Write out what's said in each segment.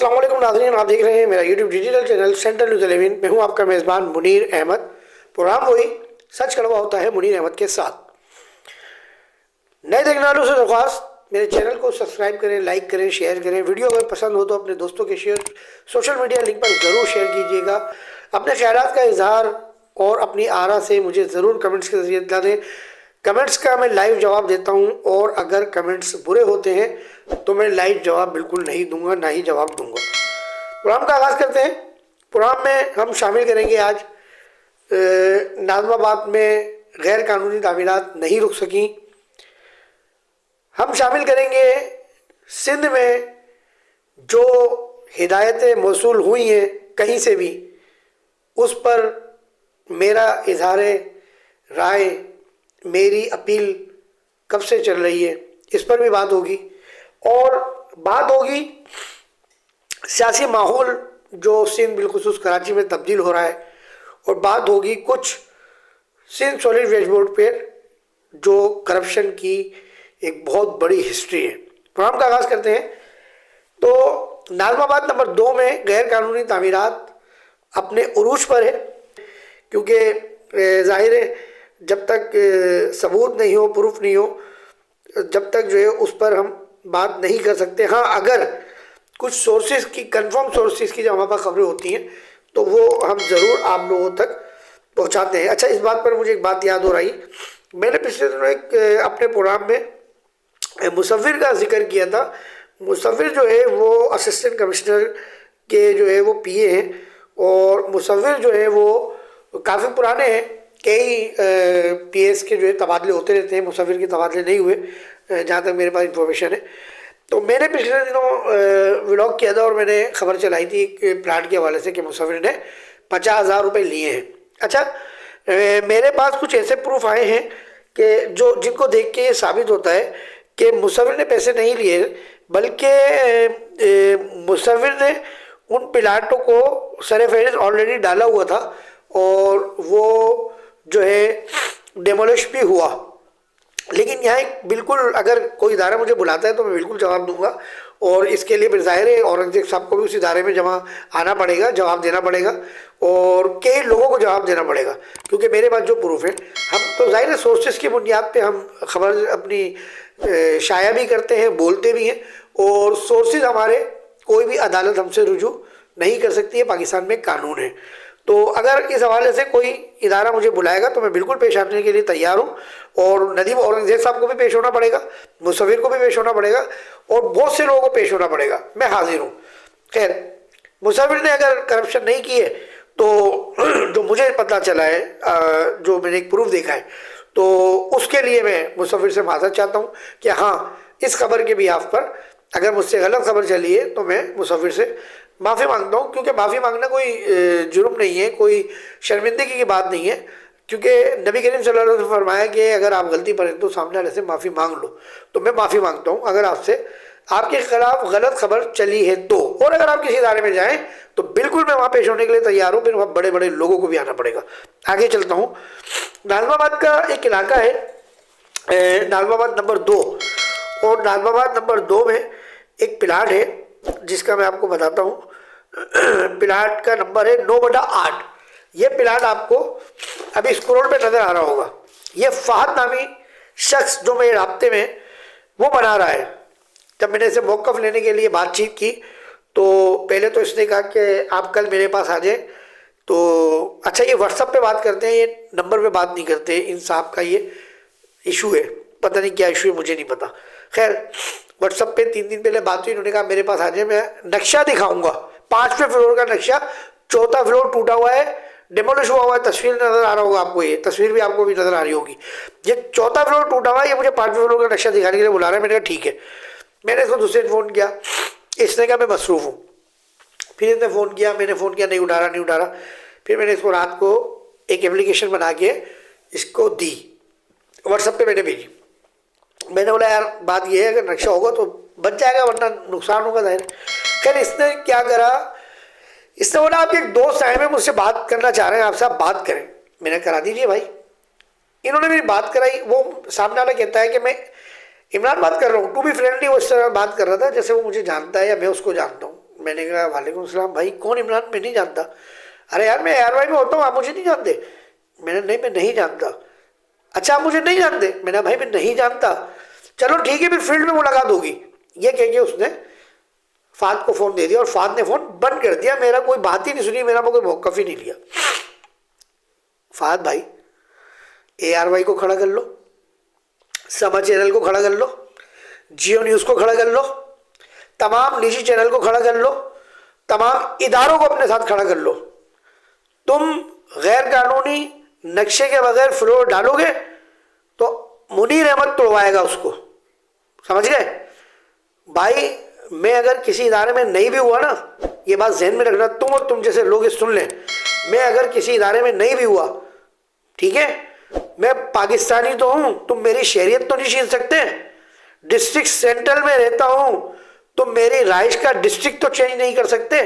अस्सलाम वालेकुम नाज़रीन, आप देख रहे हैं मेरा YouTube digital channel central news 11। मैं हूं आपका मेज़बान मुनीर अहमद। प्रोग्राम वही सच कड़वा होता है मुनीर अहमद के साथ। नए देखने वालों से दरख्वास्त, मेरे चैनल को सब्सक्राइब करें, लाइक करें, शेयर करें। वीडियो अगर पसंद हो तो अपने दोस्तों के शेयर सोशल मीडिया लिंक पर ज़रूर शेयर कीजिएगा। अपने ख्यालात का इजहार और अपनी आरा से मुझे ज़रूर कमेंट्स के जरिए बता दें। कमेंट्स का मैं लाइव जवाब देता हूं और अगर कमेंट्स बुरे होते हैं तो मैं लाइव जवाब बिल्कुल नहीं दूंगा, ना ही जवाब दूंगा। प्रोग्राम का आगाज़ करते हैं। प्रोग्राम में हम शामिल करेंगे आज नाज़माबाद में गैर कानूनी तामीरात नहीं रुक सकी। हम शामिल करेंगे सिंध में जो हिदायतें मौसूल हुई हैं कहीं से भी, उस पर मेरा इजहार राय, मेरी अपील कब से चल रही है, इस पर भी बात होगी। और बात होगी सियासी माहौल जो सिंध बिलखुसूस कराची में तब्दील हो रहा है, और बात होगी कुछ सिंध सॉलिड वेस्ट बोर्ड पर जो करप्शन की एक बहुत बड़ी हिस्ट्री है। प्रोग्राम का आगाज़ करते हैं। तो नाज़माबाद नंबर 2 में गैर कानूनी तामीरात अपने उरूज पर है, क्योंकि जाहिर है जब तक सबूत नहीं हो, प्रूफ नहीं हो, जब तक जो है उस पर हम बात नहीं कर सकते। हाँ, अगर कुछ सोर्सेज की, कंफर्म सोर्सेज की जब हमारे पास खबरें होती हैं तो वो हम ज़रूर आप लोगों तक पहुंचाते हैं। अच्छा, इस बात पर मुझे एक बात याद हो रही, मैंने पिछले दिनों एक अपने प्रोग्राम में मुसव्विर का जिक्र किया था। मुसव्विर जो है वो असिस्टेंट कमिश्नर के जो है वो पीए हैं, और मुसव्विर जो है वो काफ़ी पुराने हैं। कई पीएस के जो है तबादले होते रहते हैं, मुसव्विर के तबादले नहीं हुए जहाँ तक मेरे पास इंफॉर्मेशन है। तो मैंने पिछले दिनों व्लॉग किया था और मैंने खबर चलाई थी एक प्लाट के हवाले से कि मुसव्विर ने 50,000 रुपये लिए हैं। अच्छा, मेरे पास कुछ ऐसे प्रूफ आए हैं कि जिनको देख के ये साबित होता है कि मुसव्विर ने पैसे नहीं लिए, बल्कि मुसव्विर ने उन प्लाटों को सर-ए-फहरिस्त ऑलरेडी डाला हुआ था और वो जो है डेमोलिश भी हुआ। लेकिन यहाँ एक बिल्कुल, अगर कोई इदारा मुझे बुलाता है तो मैं बिल्कुल जवाब दूंगा, और इसके लिए फिर जाहिर है औरंगजेब साहब को भी उस इदारे में जमा आना पड़ेगा, जवाब देना पड़ेगा, और कई लोगों को जवाब देना पड़ेगा, क्योंकि मेरे पास जो प्रूफ है, हम तो जाहिर है सोर्सेस की बुनियाद पे हम खबर अपनी शाया भी करते हैं, बोलते भी हैं, और सोर्सेज हमारे कोई भी अदालत हमसे रुजू नहीं कर सकती है, पाकिस्तान में कानून है। तो अगर इस हवाले से कोई इदारा मुझे बुलाएगा तो मैं बिल्कुल पेश आने के लिए तैयार हूँ, और नदीम औरंगजेब साहब को भी पेश होना पड़ेगा, मुसव्विर को भी पेश होना पड़ेगा, और बहुत से लोगों को पेश होना पड़ेगा। मैं हाजिर हूँ। खैर, मुसव्विर ने अगर करप्शन नहीं की है तो जो मुझे पता चला है, जो मैंने एक प्रूफ देखा है, तो उसके लिए मैं मुसव्विर से माफ़ी चाहता हूँ कि हाँ, इस खबर के बिहाफ पर अगर मुझसे गलत खबर चली है तो मैं मुसव्विर से माफ़ी मांगता हूँ, क्योंकि माफ़ी मांगना कोई जुर्म नहीं है, कोई शर्मिंदगी की बात नहीं है, क्योंकि नबी करीम सल्लल्लाहु अलैहि वसल्लम ने फरमाया कि अगर आप गलती करें तो सामने वाले से माफ़ी मांग लो। तो मैं माफ़ी मांगता हूँ अगर आपसे आपके खिलाफ गलत खबर चली है तो, और अगर आप किसी इदारे में जाएँ तो बिल्कुल मैं वहाँ पेश होने के लिए तैयार हूँ। फिर वहाँ बड़े बड़े लोगों को भी आना पड़ेगा। आगे चलता हूँ। नाज़माबाद का एक इलाका है, नाज़माबाद नंबर 2, और नाज़माबाद नंबर 2 में एक प्लाट है जिसका मैं आपको बताता हूँ। प्लाट का नंबर है 9/8। ये प्लाट आपको अभी स्क्रोल पे नज़र आ रहा होगा। ये फहद नामी शख्स जो मेरे राब्ते में वो बना रहा है। जब मैंने इसे मौक़िफ़ लेने के लिए बातचीत की तो पहले तो इसने कहा कि आप कल मेरे पास आ जाए। तो अच्छा, ये व्हाट्सएप पे बात करते हैं, ये नंबर पे बात नहीं करते। इन साहब का ये इशू है, पता नहीं क्या इशू है, मुझे नहीं पता। खैर, व्हाट्सएप पे 3 दिन पहले बात हुई, इन्होंने कहा मेरे पास आ जाए, मैं नक्शा दिखाऊंगा। 5वें फ्लोर का नक्शा, 4था फ्लोर टूटा हुआ है, डेमोलिश हुआ है। तस्वीर नज़र आ रहा होगा आपको, ये तस्वीर भी आपको भी नज़र आ रही होगी। ये 4था फ्लोर टूटा हुआ है, ये मुझे 5वें फ्लोर का नक्शा दिखाने के लिए बुला रहा है। मैंने कहा ठीक है। मैंने इसको दूसरे फ़ोन किया, इसने कहा मैं मसरूफ़ हूँ। फिर इसने फ़ोन किया, मैंने फ़ोन किया, नहीं उठा रहा। फिर मैंने इसको रात को एक एप्लीकेशन बना के इसको दी, व्हाट्सएप पे मैंने भेजी। मैंने बोला यार बात ये है, अगर नक्शा होगा तो बच जाएगा, वरना नुकसान होगा जाहिर। खैर, इसने क्या करा, इसने बोला आपके एक दोस्त आए हैं, मुझसे बात करना चाह रहे हैं, आपसे आप बात करें। मैंने करा दीजिए भाई। इन्होंने मेरी बात कराई। वो सामने वाला कहता है कि मैं इमरान बात कर रहा हूँ, टू बी फ्रेंडली। वो इस तरह बात कर रहा था जैसे वो मुझे जानता है या मैं उसको जानता हूँ। मैंने कहा वालेकुम सलाम भाई, कौन इमरान? मैं नहीं जानता। अरे यार मैं ARY में होता हूँ, आप मुझे नहीं जानते? मैंने नहीं, मैं नहीं जानता। अच्छा आप मुझे नहीं जानते? मैंने भाई मैं नहीं जानता। चलो ठीक है फिर फील्ड में मुलाकात होगी। ये कह के उसने फाद को फोन दे दिया और फाद ने फोन बंद कर दिया। मेरा कोई बात ही नहीं सुनी, मेरा कोई मौकफ ही नहीं लिया। फाद भाई ARY को खड़ा कर लो, समा चैनल को खड़ा कर लो, जियो न्यूज को खड़ा कर लो, तमाम निजी चैनल को खड़ा कर लो, तमाम इदारों को अपने साथ खड़ा कर लो। तुम गैर कानूनी नक्शे के बगैर फ्लोर डालोगे तो मुनीर अहमद तोड़वाएगा उसको, समझ गए भाई? मैं अगर किसी इदारे में नहीं भी हुआ ना, ये बात जहन में रखना, तुम और तुम जैसे लोग सुन लें, मैं अगर किसी इदारे में नहीं भी हुआ, ठीक है, मैं पाकिस्तानी तो हूं, तुम मेरी शहरियत तो नहीं छीन सकते। डिस्ट्रिक्ट सेंट्रल में रहता हूं, तुम मेरी राइश का डिस्ट्रिक्ट तो चेंज नहीं कर सकते।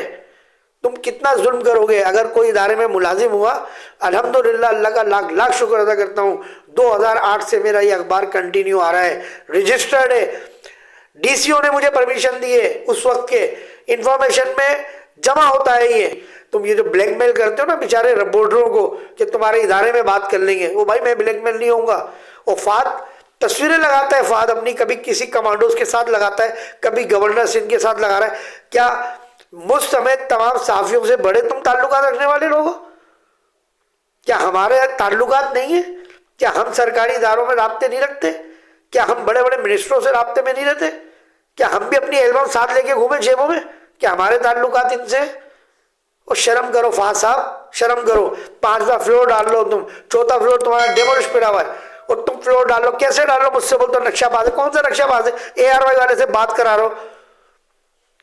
तुम कितना जुल्म करोगे? अगर कोई इदारे में मुलाजिम हुआ, अल्हम्दुलिल्लाह, अल्लाह का लाख लाख शुक्र अदा करता हूँ, 2008 से मेरा ये अखबार कंटिन्यू आ रहा है, रजिस्टर्ड है, DCO ने मुझे परमिशन दी है, उस वक्त के इंफॉर्मेशन में जमा होता है ये। तुम ये जो ब्लैकमेल करते हो ना बेचारे रिपोर्टरों को कि तुम्हारे इदारे में बात कर लेंगे, वो भाई मैं ब्लैकमेल नहीं होऊंगा। और फाद तस्वीरें लगाता है, फाद अपनी कभी किसी कमांडोज के साथ लगाता है, कभी गवर्नर सिंह के साथ लगा रहा है। क्या मुझ समेत तमाम साफियों से बड़े तुम ताल्लुकात रखने वाले लोग हो? क्या हमारे ताल्लुकात नहीं है? क्या हम सरकारी इदारों में राब्ते नहीं रखते? क्या हम बड़े बड़े मिनिस्टरों से राब्ते में नहीं रहते? क्या हम भी अपनी एल्बम साथ लेके घूमे जेबों में? क्या हमारे ताल्लुकात इनसे? और शर्म करो फाद साहब, शर्म करो। 5वां फ्लोर डाल लो तुम, 4था फ्लोर तुम्हारा डेमोलिश पड़ा हुआ है और तुम फ्लोर डाल लो। कैसे डाल लो? मुझसे बोलते हो नक्शाबाज है। कौन सा नक्शाबाज है? ARY वाले से बात करा रहा हो।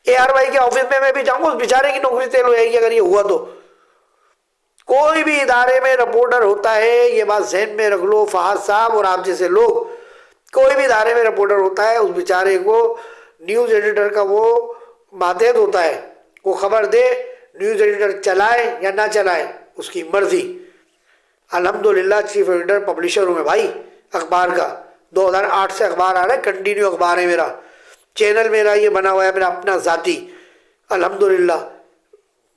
ARY के ऑफिस में मैं भी जाऊंगा, उस बेचारे की नौकरी तेल हो जाएगी अगर ये हुआ तो। कोई भी इदारे में रिपोर्टर होता है, ये बात जहन में रख लो फहाद साहब और आप जैसे लोग, कोई भी इदारे में रिपोर्टर होता है, उस बेचारे को न्यूज एडिटर का वो मातहत होता है, वो खबर दे, न्यूज एडिटर चलाए या ना चलाए उसकी मर्जी। अल्हम्दुलिल्लाह चीफ एडिटर पब्लिशर हूँ मैं भाई अखबार का, 2008 से अखबार आ रहा है, कंटिन्यू अखबार है मेरा, चैनल मेरा ये बना हुआ है मेरा अपना ज़ाती, अल्हम्दुलिल्लाह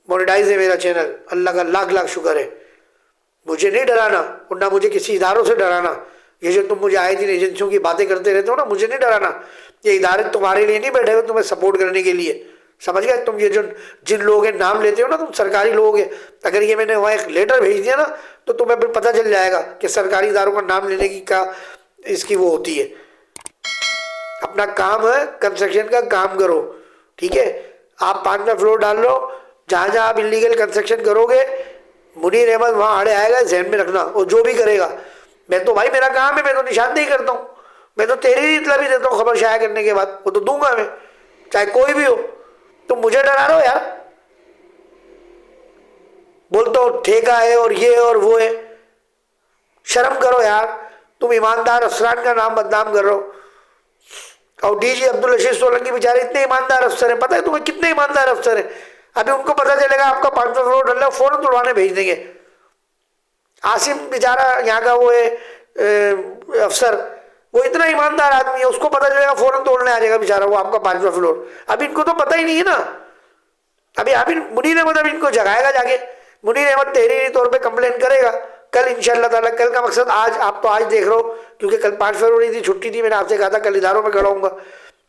मोनेटाइज है मेरा चैनल, अल्लाह का लाख लाख शुक्र है। मुझे नहीं डराना और ना मुझे किसी इदारों से डराना। ये जो तुम मुझे आए दिन एजेंसियों की बातें करते रहते हो ना, मुझे नहीं डराना। ये इदारे तुम्हारे लिए नहीं बैठे हुए तुम्हें सपोर्ट करने के लिए, समझ गए? तुम ये जो जिन लोगों के नाम लेते हो ना, तुम सरकारी लोग हैं, अगर ये मैंने वहाँ एक लेटर भेज दिया ना तो तुम्हें फिर पता चल जाएगा कि सरकारी इदारों का नाम लेने की क्या इसकी वो होती है। अपना काम है, कंस्ट्रक्शन का काम करो, ठीक है? आप 5वां फ्लोर डाल लो, जहाँ जहाँ आप इलीगल कंस्ट्रक्शन करोगे मुनीर अहमद वहाँ आड़े आएगा, जहन में रखना। और जो भी करेगा, मैं तो भाई मेरा काम है, मैं तो निशानदेही करता हूँ, मैं तो तेरी इतला भी देता हूँ खबर शाया करने के बाद, वो तो दूंगा मैं, चाहे कोई भी हो। तुम मुझे डरा रहे हो यार, बोलते हो ठेका है और ये और वो है, शर्म करो यार। तुम ईमानदार अफसरान का नाम बदनाम कर रहे हो। और DG अब्दुल रशीद सोलंकी बेचारे इतने ईमानदार अफसर हैं, पता है तुम्हें कितने ईमानदार अफसर हैं? अभी उनको पता चलेगा आपका 5वां फ्लोर डल रहा है, फौरन तोड़वाने भेज देंगे। आसिम बेचारा यहाँ का वो है अफसर, वो इतना ईमानदार आदमी है, उसको पता चलेगा फौरन तोड़ने आ जाएगा बेचारा वो आपका 5वां फ्लोर। अभी इनको तो पता ही नहीं है ना। अभी मुनीर अहमद अभी इनको जगाएगा जाके, मुनीर अहमद तहरीरी तौर पे कंप्लेन करेगा कल इंशाल्लाह ताला। कल का मकसद आज, आप तो आज देख रहे हो क्योंकि कल 5 फरवरी थी, छुट्टी थी, मैंने आपसे कहा था कल इदारों में खड़ा हूँगा।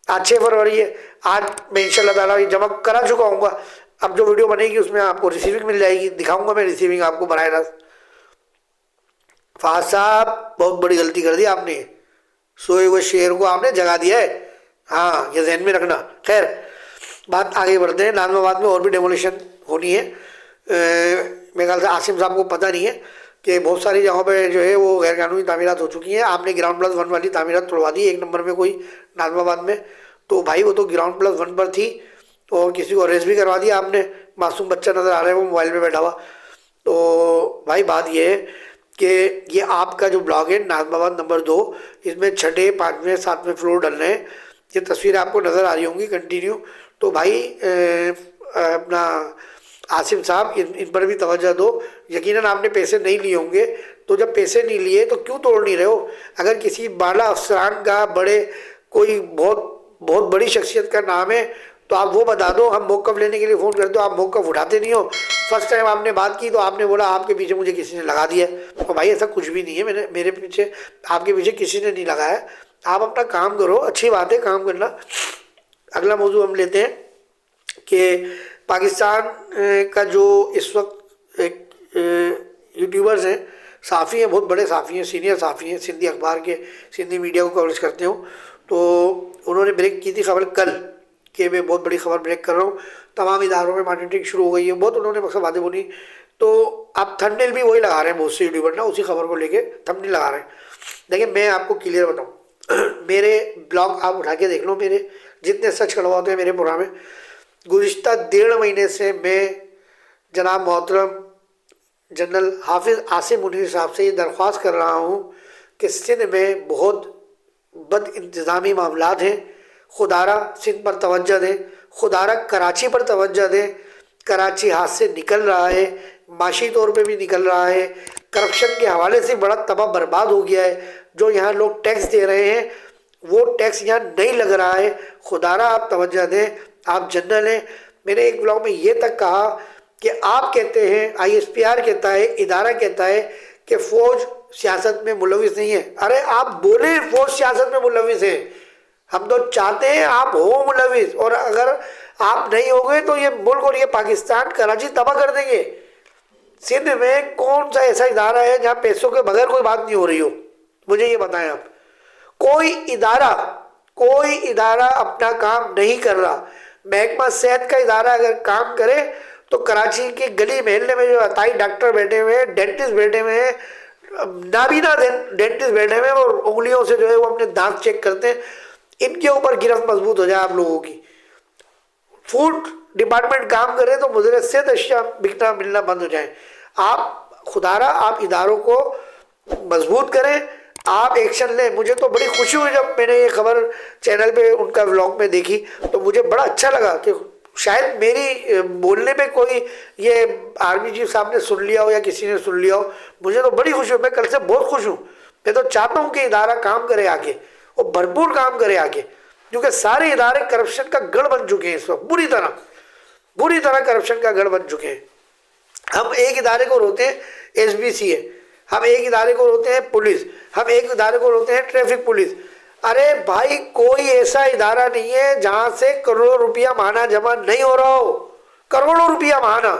आज 6 फरवरी है, आज मैं इंशाल्लाह ताला ये जमा करा चुका हूँ। अब जो वीडियो बनेगी उसमें आपको रिसीविंग मिल जाएगी, दिखाऊंगा मैं रिसीविंग आपको बराह रास्त। फहाद साहब बहुत बड़ी गलती कर दी आपने, सोए हुए शेर को आपने जगा दिया है, हाँ ये जहन में रखना। खैर बात आगे बढ़ते हैं। नाजमाबाद में और भी डेमोलिशन होनी है। मेरे ख्याल से आसिम साहब को पता नहीं है कि बहुत सारी जगहों पे जो है वो गैरकानूनी तामीरात हो चुकी हैं। आपने ग्राउंड प्लस 1 वाली तामीरात तोड़वा दी, 1 नंबर में कोई नाजमाबाद में, तो भाई वो तो ग्राउंड प्लस 1 पर थी और किसी को अरेस्ट भी करवा दिया आपने। मासूम बच्चा नज़र आ रहा है वो मोबाइल में बैठा हुआ। तो भाई बात ये है कि ये आपका जो ब्लॉग है नाजमाबाद नंबर 2, इसमें 6, 5वें, 7वें फ्लोर डल रहे हैं। ये तस्वीरें आपको नज़र आ रही होंगी कंटिन्यू। तो भाई अपना आसिम साहब इन पर भी तवज्जो दो। यकीनन आपने पैसे नहीं लिए होंगे, तो जब पैसे नहीं लिए तो क्यों तोड़ नहीं रहे हो? अगर किसी बाला अफसरान का, बड़े कोई बहुत बहुत बड़ी शख्सियत का नाम है तो आप वो बता दो, हम मौक़िफ़ लेने के लिए फ़ोन करते हो, आप मौक़िफ़ उठाते नहीं हो। फर्स्ट टाइम आपने बात की तो आपने बोला आपके पीछे मुझे किसी ने लगा दिया। तो भाई ऐसा कुछ भी नहीं है, मेरे पीछे, आपके पीछे किसी ने नहीं लगाया। आप अपना काम करो, अच्छी बात है काम करना। अगला मौजू हम लेते हैं कि पाकिस्तान का जो इस वक्त एक यूट्यूबर्स हैं, साफ़ी हैं, बहुत बड़े साफ़ी हैं, सीनियर साफ़ी हैं, सिंधी अखबार के, सिंधी मीडिया को कवरेज करते हो, तो उन्होंने ब्रेक की थी खबर कल कि मैं बहुत बड़ी खबर ब्रेक कर रहा हूँ, तमाम इदारों में मॉनिटरिंग शुरू हो गई है। बहुत उन्होंने मकसद बातें बोली। तो आप थंबनेल भी वही लगा रहे हैं, बहुत से यूट्यूबर ना उसी खबर को लेके थंबनेल लगा रहे हैं। देखिए मैं आपको क्लियर बताऊँ, मेरे ब्लॉग आप उठा के देख लो, मेरे जितने सर्च करवाते हैं मेरे प्रोग्राम में, गुज़िश्ता 1.5 महीने से मैं जनाब मोहतरम जनरल हाफिज़ आसिम मुनीर साहब से ये दरख्वास्त कर रहा हूँ कि सिंध में बहुत बद इंतज़ामी मामलात हैं, खुदारा सिंध पर तवज्जो दें, खुदारा कराची पर तवज्जो दें। कराची हाथ से निकल रहा है, माशी तौर पे भी निकल रहा है, करप्शन के हवाले से बड़ा तबाह बर्बाद हो गया है। जो यहाँ लोग टैक्स दे रहे हैं वो टैक्स यहाँ नहीं लग रहा है। खुदारा आप तवज्जो दें, आप जनरल हैं। मैंने एक ब्लॉग में ये तक कहा कि आप कहते हैं, ISPR कहता है, इदारा कहता है कि फ़ौज सियासत में मुलविस नहीं है। अरे आप बोले फ़ौज सियासत में मुलविस है, हम तो चाहते हैं आप हो मुलविस, और अगर आप नहीं होंगे तो ये मुल्क और ये पाकिस्तान कराची तबाह कर देंगे। सिंध में कौन सा ऐसा इदारा है जहाँ पैसों के बगैर कोई बात नहीं हो रही हो, मुझे ये बताएं आप। कोई इदारा अपना काम नहीं कर रहा। महकमा सेहत का इदारा अगर काम करे तो कराची के गली महल्ले में जो अताई डॉक्टर बैठे हुए हैं, डेंटिस्ट बैठे हुए हैं, नाबीना डेंटिस्ट बैठे हुए हैं, और उंगलियों से जो है वो अपने दांत चेक करते हैं, इनके ऊपर गिरफ्त मजबूत हो जाए आप लोगों की। फूड डिपार्टमेंट काम करे तो मुजरे से अशिया बिकना मिलना बंद हो जाए। आप खुदारा आप इदारों को मजबूत करें, आप एक्शन लें। मुझे तो बड़ी खुशी हुई जब मैंने ये खबर चैनल पे उनका व्लॉग में देखी, तो मुझे बड़ा अच्छा लगा कि शायद मेरी बोलने पे कोई ये आर्मी चीफ साहब ने सुन लिया हो या किसी ने सुन लिया हो। मुझे तो बड़ी खुशी हुई, मैं कल से बहुत खुश हूँ। मैं तो चाहता हूँ कि इदारा काम करे आगे, और भरपूर काम करे आगे, क्योंकि सारे इदारे करप्शन का गढ़ बन चुके हैं इस वक्त, बुरी तरह करप्शन का गढ़ बन चुके हैं। हम एक इदारे को रोते हैं SBCA, हम एक इदारे को रोते हैं पुलिस, हम एक इदारे को रोते हैं ट्रैफिक पुलिस। अरे भाई कोई ऐसा इदारा नहीं है जहां से करोड़ों रुपया माहाना जमा नहीं हो रहा हो, करोड़ों रुपया माहाना।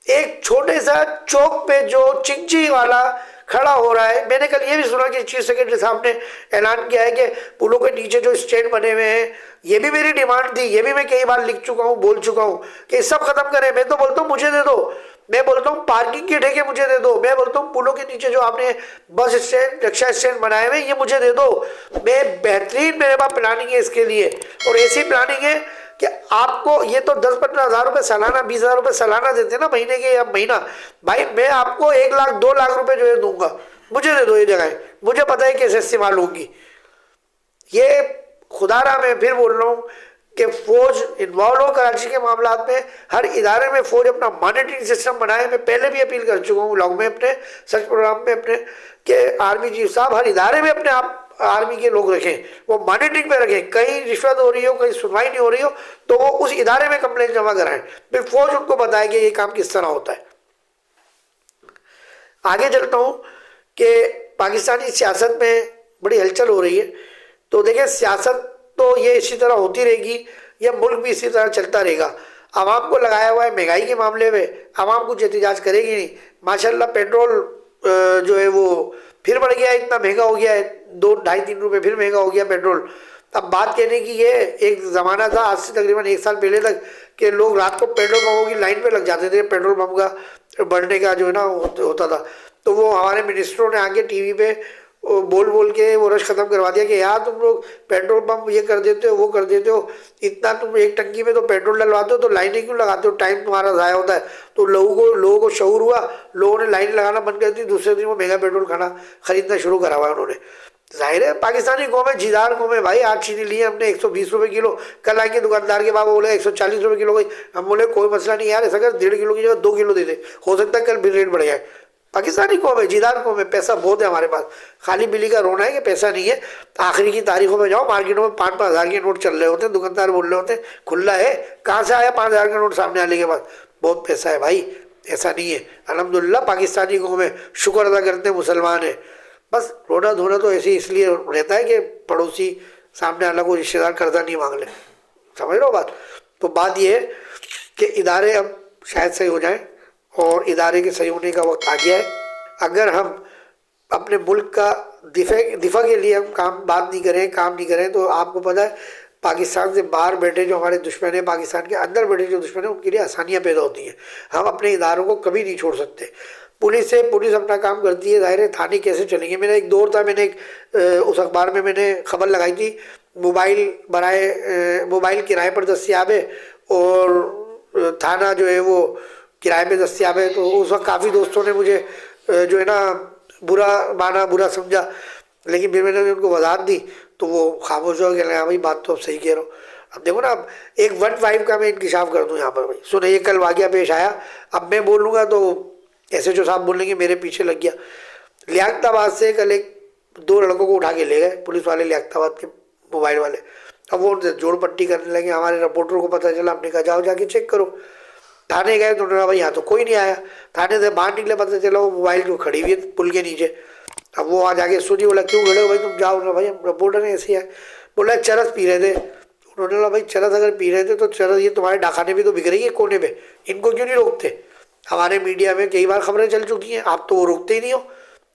एक छोटे सा चौक पे जो चिंची वाला खड़ा हो रहा है, मैंने कल ये भी सुना कि चीफ सेक्रेटरी साहब ने ऐलान किया है कि पुलों के नीचे जो स्टैंड बने हुए हैं, ये भी मेरी डिमांड थी, ये भी मैं कई बार लिख चुका हूँ, बोल चुका हूँ कि सब खत्म करें। मैं तो बोलता हूँ मुझे दे दो, मैं बोलता हूँ पार्किंग के ठेके मुझे दे दो, मैं बोलता हूँ पुलों के नीचे जो आपने बस स्टैंड रिक्शा स्टैंड बनाए हुए ये मुझे दे दो। मैं बेहतरीन मेरे पास प्लानिंग है इसके लिए, और ऐसी प्लानिंग है कि आपको ये तो 10-15 हज़ार रुपये सालाना, 20 हज़ार रुपये सालाना देते हैं ना महीने के या महीना, भाई मैं आपको 1 लाख 2 लाख रुपए जो है दूंगा, मुझे दे दो ये जगह, मुझे पता है कैसे इस्तेमाल होगी। ये खुदारा मैं फिर बोल रहा हूँ कि फौज इन्वॉल्व हो कराची के मामलात में, हर इदारे में फौज अपना मॉनिटरिंग सिस्टम बनाए। मैं पहले भी अपील कर चुका हूँ ब्लॉग में अपने, सर्च प्रोग्राम में अपने, कि आर्मी चीफ साहब हर इदारे में अपने आप आर्मी के लोग रखें, वो मॉनिटरिंग पे रखें। कहीं रिश्वत हो रही हो, कहीं सुनवाई नहीं हो रही हो, तो वो उस इदारे में कंप्लेंट जमा कराएं, फिर फौज उनको बताए कि ये काम किस तरह होता है। आगे चलता हूँ कि पाकिस्तानी सियासत में बड़ी हलचल हो रही है। तो देखिए सियासत तो ये इसी तरह होती रहेगी, यह मुल्क भी इसी तरह चलता रहेगा। आवाम को लगाया हुआ है महंगाई के मामले में, आवाम कुछ एहतजाज करेगी नहीं। माशाल्लाह पेट्रोल जो है वो फिर बढ़ गया है, इतना महंगा हो गया है, 2-2.5-3 रुपये फिर महंगा हो गया पेट्रोल। अब बात कहने की ये, एक ज़माना था आज से तकरीबन 1 साल पहले तक कि लोग रात को पेट्रोल पंपों की लाइन पे लग जाते थे, पेट्रोल पंप का बढ़ने का जो है ना होता था। तो वो हमारे मिनिस्टरों ने आके टीवी पे बोल के वो रश ख़त्म करवा दिया कि यार तुम लोग पेट्रोल पंप ये कर देते हो, वो कर देते हो, इतना तुम एक टंकी में तो पेट्रोल डलवाते हो तो लाइनें क्यों लगाते हो, टाइम तुम्हारा ज़ाया होता है। तो लोगों को शऊर हुआ, लोगों ने लाइन लगाना बंद कर दी, दूसरे दिन वो महंगा पेट्रोल खरीदना शुरू करा हुआ उन्होंने। जाहिर है पाकिस्तानी कौम है, जीदार कौम है भाई। आज चीनी ली हमने 120 रुपये किलो, कल आके दुकानदार के बाबा बोले 140 रुपये किलो गई, हम बोले कोई मसला नहीं यार, ऐसा कर 1.5 किलो की जगह 2 किलो दे दे, हो सकता है कल भी रेट बढ़ जाए। पाकिस्तानी कौम है, जीदार कौम है, पैसा बहुत है हमारे पास, खाली बिल्ली का रोना है कि पैसा नहीं है। आखिरी की तारीखों में जाओ, मार्केटों में 5-5 हज़ार के नोट चल रहे होते हैं, दुकानदार बोल रहे होते हैं खुला है, कहाँ से आया 5 हज़ार का नोट सामने आने के बाद? बहुत पैसा है भाई, ऐसा नहीं है। अल्हम्दुलिल्लाह पाकिस्तानी कौम है, शुक्र अदा करते हैं मुसलमान है। बस रोना धोना तो ऐसे इसलिए रहता है कि पड़ोसी सामने वाला को रिश्तेदार कर्जा नहीं मांग ले, समझ लो बात। तो बात ये है कि इदारे अब शायद सही हो जाएं, और इदारे के सही होने का वक्त आ गया है। अगर हम अपने मुल्क का दिफा के लिए हम बात नहीं करें, काम नहीं करें, तो आपको पता है पाकिस्तान से बाहर बैठे जो हमारे दुश्मन हैं, पाकिस्तान के अंदर बैठे जो दुश्मन हैं, उनके लिए आसानियाँ पैदा होती हैं। हम अपने इदारों को कभी नहीं छोड़ सकते। पुलिस अपना काम करती है, ज़ाहिर है थाने कैसे चलेंगे। मेरा एक दौर था, मैंने उस अखबार में मैंने खबर लगाई थी, मोबाइल किराए पर दस्तियाब है और थाना जो है वो किराए पे दस्तियाब है। तो उस वक्त काफ़ी दोस्तों ने मुझे जो है ना बुरा माना, बुरा समझा, लेकिन फिर मैंने उनको वजाहत दी तो वो खामोश हो गए। हाँ भाई बात तो अब सही कह रहे हो। अब देखो ना, अब एक 1-5 का मैं इंकशाफ कर दूं यहाँ पर भाई, सुने ये कल वाक़या पेश आया, अब मैं बोलूँगा तो SHO साहब बोलेंगे मेरे पीछे लग गया। लियाकताबाद से कल 2 लड़कों को उठा के ले गए पुलिस वाले, लियाकताबाद के मोबाइल वाले। अब वो उनसे जोड़ पट्टी करने लगे, हमारे रिपोर्टर को पता चला, हमने कहा जाओ जाके चेक करो। थाने गए तो उन्होंने भाई यहाँ तो कोई नहीं आया। थाने से बाहर निकले, पता चला वो मोबाइल जो खड़ी हुई है पुल के नीचे। अब वो वहाँ जाके सुनी, बोला क्यों खड़े हो भाई तुम, जाओ ना भाई हम रिपोर्टर हैं ऐसे है। बोला चरस पी रहे थे। उन्होंने बोला भाई चरस अगर पी रहे थे तो चरस ये तुम्हारे डाखाने भी तो बिक रही है कोने पे, इनको क्यों नहीं रोकते? हमारे मीडिया में कई बार खबरें चल चुकी हैं, आप तो वो रोकते ही नहीं हो।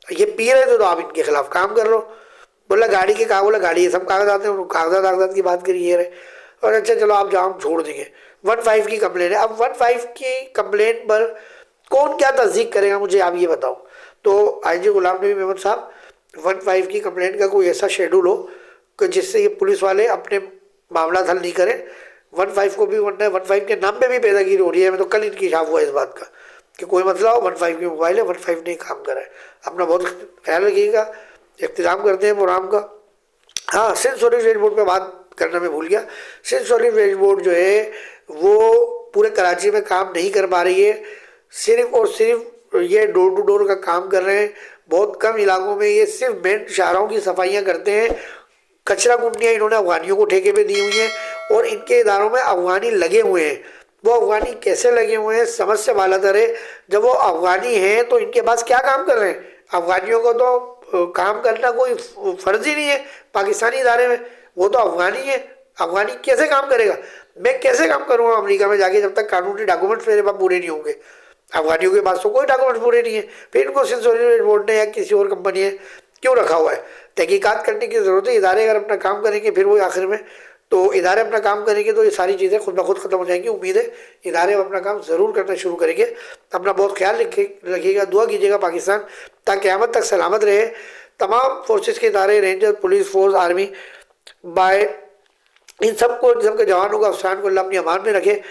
ये पी रहे थे तो आप इनके खिलाफ काम कर रहे हो। बोला गाड़ी के कागज, बोला गाड़ी ये सब कागजात हैं, कागजात की बात करिए रहे। और अच्छा चलो आप जाओ हम छोड़ देंगे। 1-5 की कंप्लेन है। अब 1-5 की कंप्लेन पर कौन क्या तस्दीक करेगा मुझे आप ये बताओ। तो IG गुलाम नबी मेमन साहब, 1-5 की कंप्लेन का कोई ऐसा शेड्यूल हो कि जिससे ये पुलिस वाले अपने मामला हल नहीं करें, 1-5 को भी, वरना 1-5 के नाम पे भी पैदागिरी हो रही है। मैं तो कल इंकशाफ हुआ इस बात का कि कोई मसला हो 1-5 की मोबाइल है, 1-5 नहीं काम कर रहा है। अपना बहुत ख्याल रखिएगा, इंतज़ाम करते हैं प्रोग्राम का। हाँ, सिंध सॉलिड वेस्ट बोर्ड पर बात करना मैं भूल गया। सिंध सॉलिड वेस्ट बोर्ड जो है वो पूरे कराची में काम नहीं कर पा रही है, सिर्फ और सिर्फ ये डोर टू डोर का काम कर रहे हैं। बहुत कम इलाकों में ये सिर्फ मेन शाहराहों की सफाइयाँ करते हैं। कचरा कुंडियाँ इन्होंने अफगानियों को ठेके पे दी हुई हैं और इनके इदारों में अफगानी लगे हुए हैं। वो अफगानी कैसे लगे हुए हैं समझ से बालातर है। जब वो अफगानी हैं तो इनके पास क्या काम कर रहे हैं? अफगानियों को तो काम करना कोई फ़र्ज़ ही नहीं है पाकिस्तानी इदारे में, वो तो अफगानी है। अफगानी कैसे काम करेगा? मैं कैसे काम करूँगा अमेरिका में जाके जब तक कानूनी डॉक्यूमेंट्स मेरे पास पूरे नहीं होंगे? अफगानियों के पास तो कोई डॉक्यूमेंट्स पूरे नहीं है, फिर इनको सिंध सॉलिड वेस्ट बोर्ड ने या किसी और कंपनी ने क्यों रखा हुआ है? तहकीकात करने की ज़रूरत है। इदारे अगर अपना काम करेंगे फिर वो आखिर में, तो इदारे अपना काम करेंगे तो ये सारी चीज़ें खुद ब खुद ख़त्म हो जाएंगी। उम्मीद है इदारे अपना काम ज़रूर करना शुरू करेंगे। अपना बहुत ख्याल रखिएगा, दुआ कीजिएगा पाकिस्तान ताकि क़यामत तक सलामत रहे। तमाम फोर्सेस के इदारे, रेंजर, पुलिस फोर्स, आर्मी, बाय इन सबके जवानों का अफसान को अल्लाह अपनी अमान में रखे।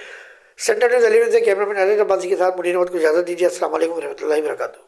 सेंटर न्यूज़ 11 से कैमरामैन अली अब्बासी के साथ मुनीर अहमद को इजाज़त दीजिए। अस्सलाम वालेकुम रहमतुल्लाहि व बरकातुहू।